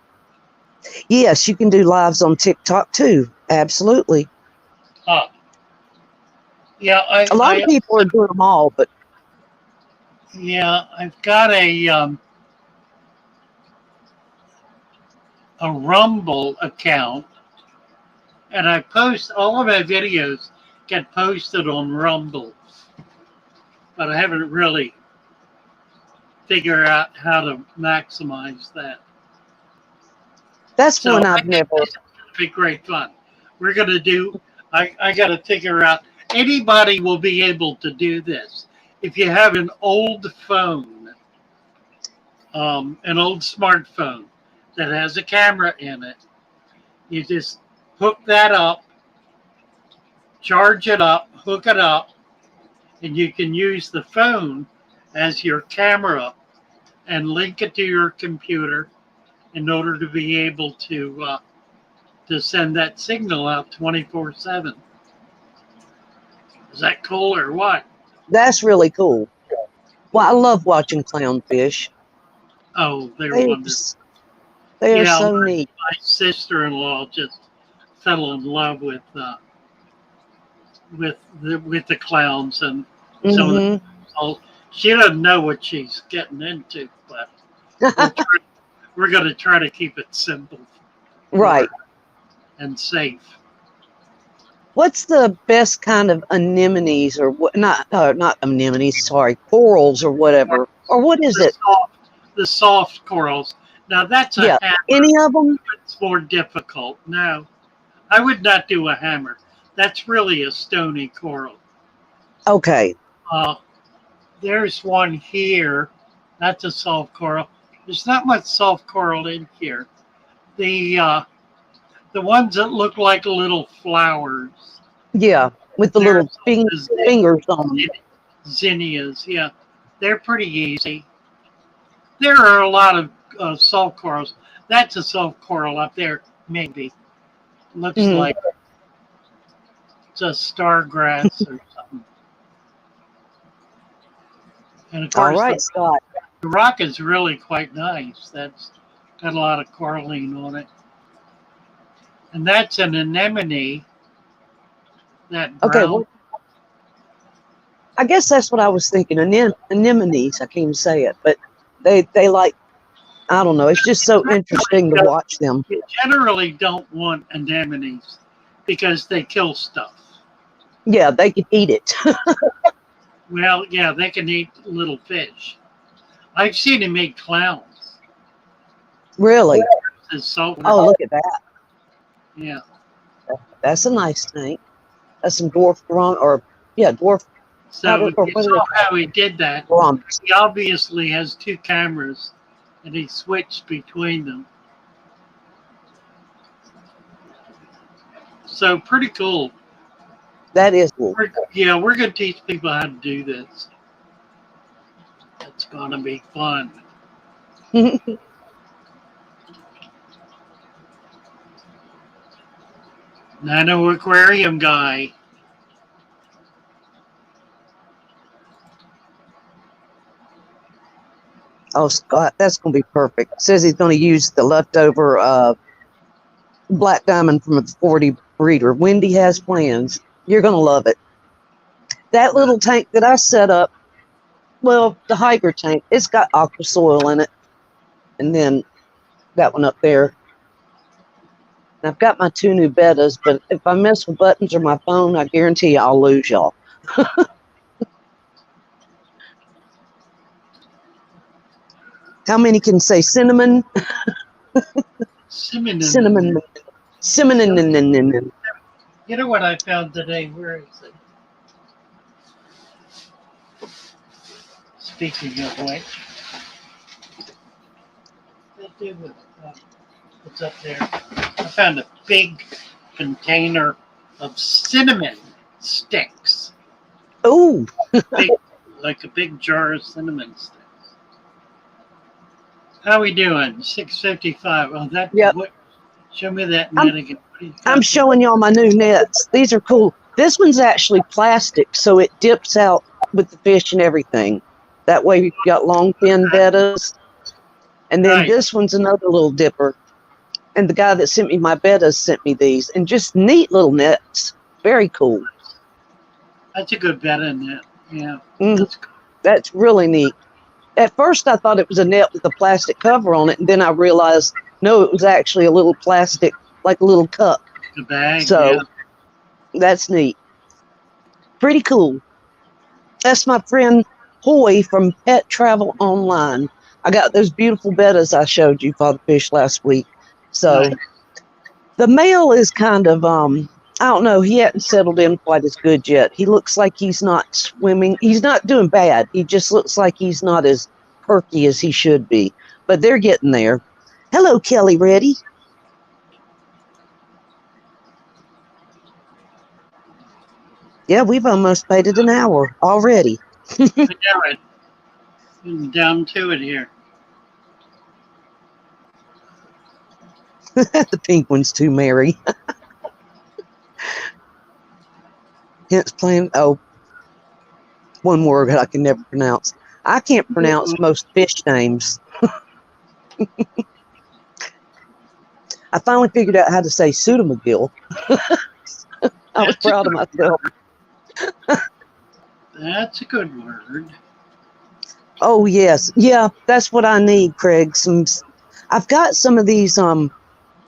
Yes, you can do lives on TikTok too. Absolutely. Huh. Yeah, A lot of people are doing them all, but yeah, I've got a Rumble account, and I post all of my videos get posted on Rumble, but I haven't really figured out how to maximize that. that's So one I I've think never. this is going to be great fun. We're going to do. I got to figure out. Anybody will be able to do this if you have an old phone, an old smartphone that has a camera in it. You just hook that up, charge it up, hook it up, and you can use the phone as your camera and link it to your computer in order to be able to send that signal out 24/7. Is that cool or what? That's really cool. Well, I love watching clownfish. Oh, they're They are, wonderful. they are Yeah, so neat. my sister-in-law just fell in love with the clowns and some of the. Oh, she doesn't know what she's getting into, but we're going to try to keep it simple, Right. and safe. What's the best kind of anemones or what? Not anemones. Sorry, corals or whatever. Or what is it? The soft corals. Now that's a hammer. Any of them? It's more difficult. No, I would not do a hammer. That's really a stony coral. Okay. There's one here. That's a soft coral. There's not much soft coral in here. The ones that look like little flowers. Yeah, with the little fingers on them. Zinnias, yeah. They're pretty easy. There are a lot of soft corals. That's a soft coral up there, maybe. Looks like it's a stargrass or something. And of course, All right, Scott. the rock is really quite nice. That's got a lot of coralline on it. And that's an anemone. That brown. Okay, well, I guess that's what I was thinking. Anemones. I can't even say it, but they like. I don't know. It's just so interesting to watch them. You generally don't want anemones because they kill stuff. Yeah, they can eat it. Well, yeah, they can eat little fish. I've seen them eat clowns. Really? Oh, look at that. Yeah. That's a nice tank. That's some dwarf dwarf. So you saw how he did that. He obviously has two cameras, and he switched between them. So pretty cool. That is cool. We're going to teach people how to do this. It's going to be fun. Nano aquarium guy. Oh, Scott, that's going to be perfect. Says he's going to use the leftover black diamond from a 40 breeder. Wendy has plans. You're going to love it. That little tank that I set up, well, the Higer tank, it's got aqua soil in it. And then that one up there. I've got my 2 new bettas, but if I mess with buttons or my phone, I guarantee you I'll lose y'all. How many can say cinnamon? Cinnamon. Cinnamon. Cinnamon. You know what I found today? Where is it? Speaking of which, what's up there? I found a big container of cinnamon sticks. Oh, Like a big jar of cinnamon sticks. How we doing? 6:55. Oh, that. Yep. What? Show me that net again. I'm showing y'all my new nets. These are cool. This one's actually plastic, so it dips out with the fish and everything. That way you've got long, thin bettas. And then Right. this one's another little dipper. And the guy that sent me my bettas sent me these. And just neat little nets. Very cool. That's a good betta net. Yeah. That's really neat. At first, I thought it was a net with a plastic cover on it, and then I realized, no, it was actually a little plastic, like a little cup. The bag. So, yeah. That's neat. Pretty cool. That's my friend Hoy from Pet Travel Online. I got those beautiful bettas I showed you, Father Fish, last week. So, Nice. The male is kind of, I don't know, he hadn't settled in quite as good yet. He looks like he's not swimming. He's not doing bad. He just looks like he's not as perky as he should be. But they're getting there. Hello, Kelly Reddy. Yeah, we've almost made it an hour already. I know it. I'm down to it here. The pink one's too merry. Hence playing, one word I can never pronounce. I can't pronounce most fish names. I finally figured out how to say Pseudomogil. I was proud of myself. That's a good word. Oh, yes. Yeah, that's what I need, Craig. I've got some of these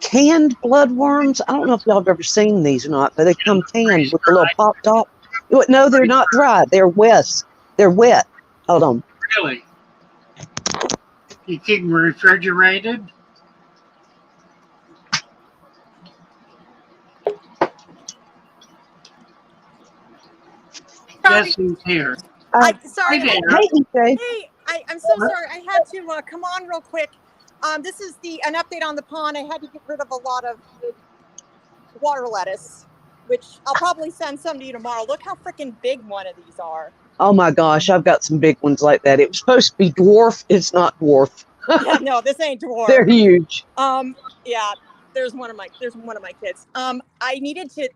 canned bloodworms. I don't know if y'all have ever seen these or not, but they come canned with a little pop top. No, they're not dry. They're wet. They're wet. Hold on. Really? You keep them refrigerated? Guess who's here? Sorry. Hi there. Hey, EJ. Hey, I'm so sorry. I had to come on real quick. This is an update on the pond. I had to get rid of a lot of water lettuce, which I'll probably send some to you tomorrow. Look how freaking big one of these are. Oh my gosh, I've got some big ones like that. It was supposed to be dwarf. It's not dwarf. Yeah, no, this ain't dwarf. They're huge. Yeah, there's one of my kids. I needed to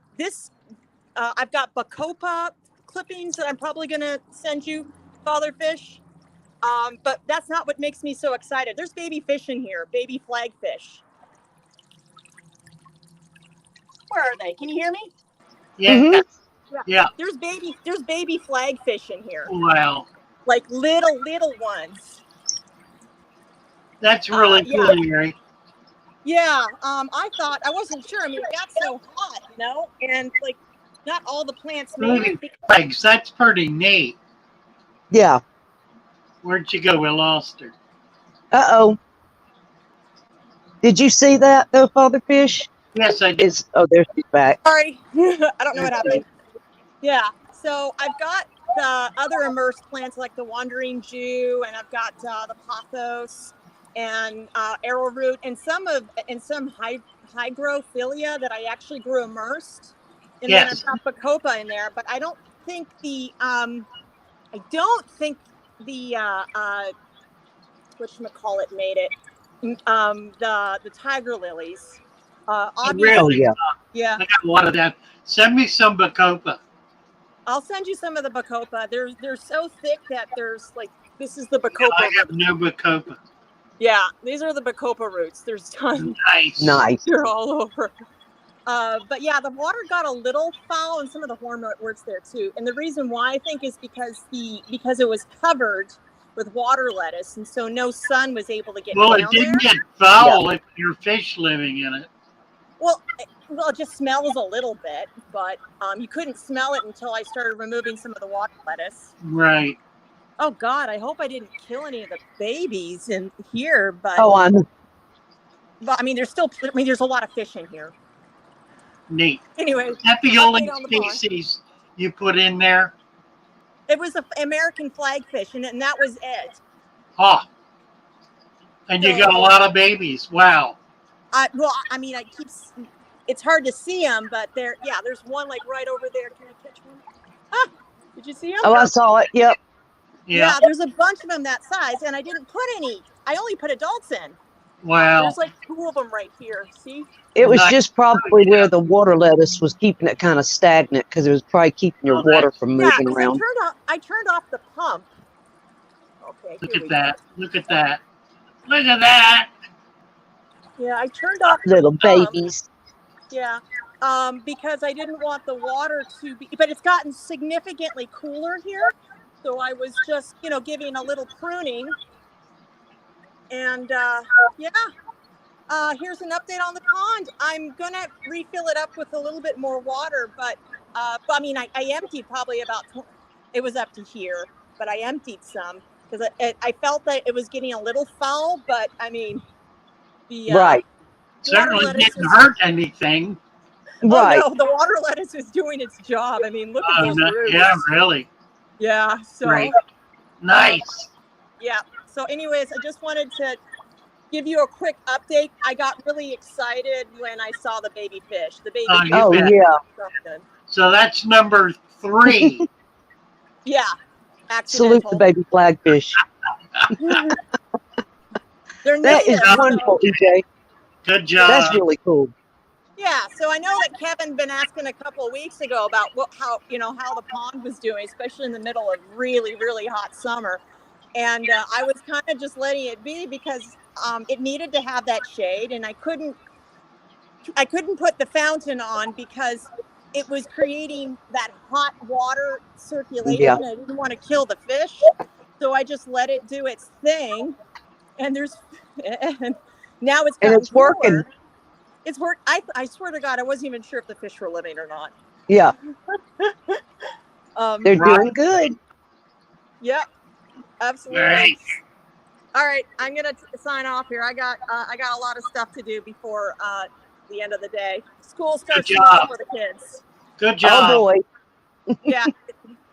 I've got Bacopa clippings that I'm probably gonna send you, Father Fish. But that's not what makes me so excited. There's baby fish in here, baby flagfish. Where are they? Can you hear me? Yeah. Mm-hmm. Yeah. There's baby flagfish in here. Wow. Like little ones. That's really cool, Mary. Yeah. I wasn't sure. I mean, it got so hot, and like not all the plants made it. Flags. That's pretty neat. Yeah. Where'd she go? We lost her. Uh-oh. Did you see that, though, Father Fish? Yes, I did. There she's back. Sorry. I don't know what happened. Yeah. So I've got the other immersed plants like the wandering Jew, and I've got the pothos and arrowroot, and some hygrophilia that I actually grew immersed. And then I've got bacopa in there, but I don't think the whatchamacallit made it. The tiger lilies. Really? Yeah. I got a lot of that. Send me some bacopa. I'll send you some of the bacopa. They're so thick that this is the bacopa. I have no bacopa. Yeah, these are the bacopa roots. There's tons. Nice. They're all over. But yeah, the water got a little foul, and some of the hornworts there too. And the reason why I think is because it was covered with water lettuce, and so no sun was able to get down there. Well, it didn't get foul if your fish living in it. Well, it just smells a little bit, but you couldn't smell it until I started removing some of the water lettuce. Right. Oh God, I hope I didn't kill any of the babies in here, but But I mean, there's a lot of fish in here. Neat. Anyway, Is that the only update on the pond. species you put in there? It was the American flagfish, and that was it. Oh. And you got a lot of babies. Wow. Well, I mean, it's hard to see them, but there's one like right over there. Can I catch one? Ah, did you see him? oh, I saw it. Yep. Yeah, there's a bunch of them that size, and I didn't put any. I only put adults in. Wow. There's like 2 of them right here. See? It was just probably where the water lettuce was keeping it kind of stagnant because it was probably keeping your water from moving around. I turned off the pump. Okay. Look at that. Look at that. Look at that. Yeah, I turned off Little the pump. babies. Yeah. Because I didn't want the water to be, but it's gotten significantly cooler here. So I was just, giving a little pruning. And here's an update on the pond. I'm going to refill it up with a little bit more water, but I mean, I emptied probably it was up to here, but I emptied some because I felt that it was getting a little foul, but I mean, right. Certainly didn't hurt anything. Right. Oh, no, the water lettuce is doing its job. I mean, look at those roots. Yeah, really. Yeah. So great. Nice. Yeah. So anyways, I just wanted to give you a quick update. I got really excited when I saw the baby fish. The baby fish. Oh, yeah. So that's number 3. Yeah. Salute the baby flagfish. That is wonderful, EJ. Good job. That's really cool. Yeah, so I know that Kevin been asking a couple of weeks ago about how the pond was doing, especially in the middle of really, really hot summer. And I was kind of just letting it be because it needed to have that shade, and I couldn't put the fountain on because it was creating that hot water circulation. Yeah. I didn't want to kill the fish, so I just let it do its thing. And now it's working. It's work. I swear to God, I wasn't even sure if the fish were living or not. Yeah. They're doing good. Yep. Absolutely. Right. All right, I'm gonna sign off here. I got a lot of stuff to do before the end of the day. School starts tomorrow for the kids. Good job. Oh boy. Yeah.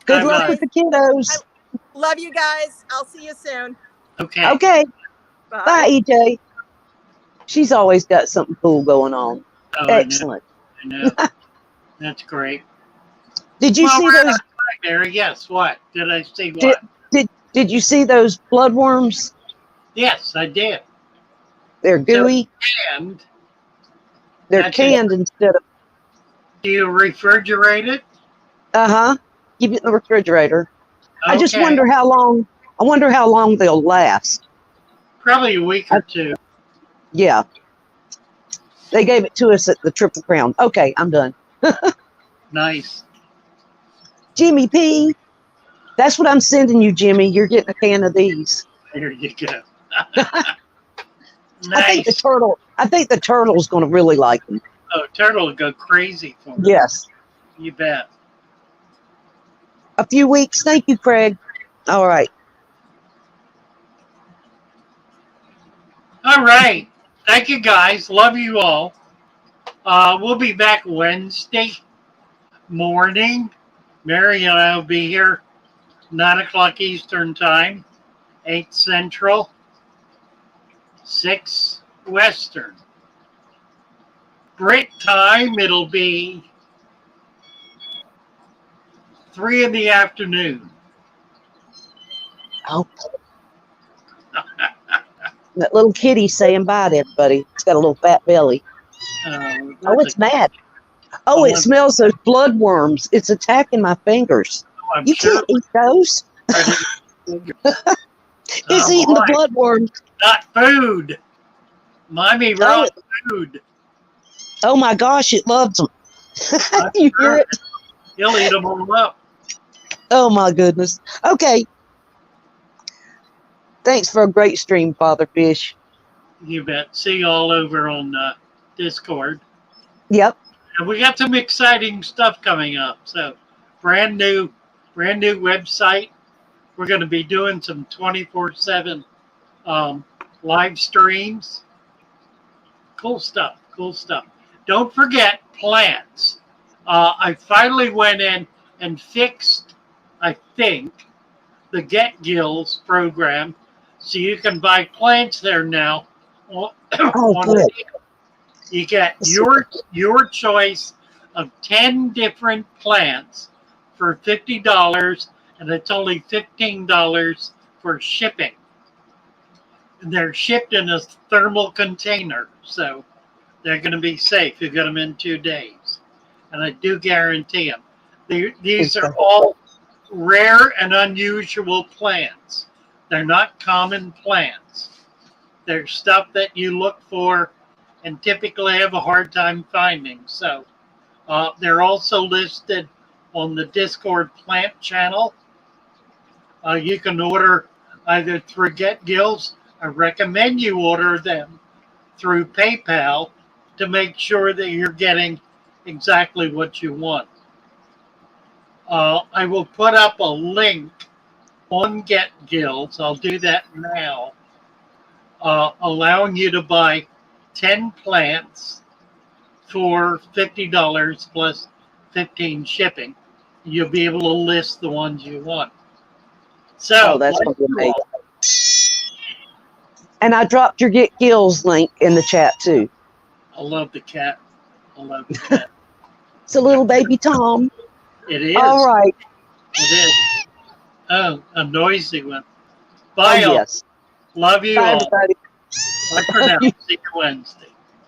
Good luck with the kiddos. I love you guys. I'll see you soon. Okay. Okay. Bye. Bye, EJ. She's always got something cool going on. Oh, Excellent. I know. That's great. Did you see those? There, yes. What did I see? What did you see those bloodworms? Yes, I did. They're gooey. And they're canned instead of. Do you refrigerate it? Keep it in the refrigerator. Okay. I just wonder how long. I wonder how long they'll last. Probably a week or 2. Yeah. They gave it to us at the Triple Crown. Okay, I'm done. Nice. Jimmy P. That's what I'm sending you, Jimmy. You're getting a can of these. There you go. Nice. I think the turtle's going to really like them. Oh, turtle will go crazy for me. Yes. You bet. A few weeks. Thank you, Craig. All right. All right. Thank you, guys. Love you all. We'll be back Wednesday morning. Mary and I will be here 9 o'clock Eastern Time, 8 Central, 6 Western. Brit time, it'll be 3 in the afternoon. Oh. That little kitty saying bye to everybody. It's got a little fat belly. Oh, it's mad. Oh, it smells those bloodworms. It's attacking my fingers. You can't eat those. It's eating the bloodworms. Not food. Mommy raw food. Oh my gosh, it loves them. You hear it? He'll eat them all up. Oh my goodness. Okay. Thanks for a great stream, Father Fish. You bet. See you all over on Discord. Yep. And we got some exciting stuff coming up. So brand new website. We're going to be doing some 24/7 live streams. Cool stuff. Cool stuff. Don't forget plants. I finally went in and fixed, I think, the Get Gills program, so you can buy plants there now. Oh, On good. you get your choice of 10 different plants for $50, and it's only $15 for shipping. And they're shipped in a thermal container, so they're going to be safe. You get them in 2 days, and I do guarantee them. These are all rare and unusual plants. They're not common plants. They're stuff that you look for and typically have a hard time finding. So they're also listed on the Discord plant channel. You can order either through Get Gills. I recommend you order them through PayPal to make sure that you're getting exactly what you want. I will put up a link on Get Gills. I'll do that now, allowing you to buy 10 plants for $50 plus 15 shipping. You'll be able to list the ones you want. So that's what we made. And I dropped your Get Gills link in the chat too. I love the cat. I love the cat. It's a little baby Tom. It is. All right. It is. Oh, a noisy one. Bye, Oh, all. yes. Love you Bye, all. everybody. Bye for now. See you Wednesday.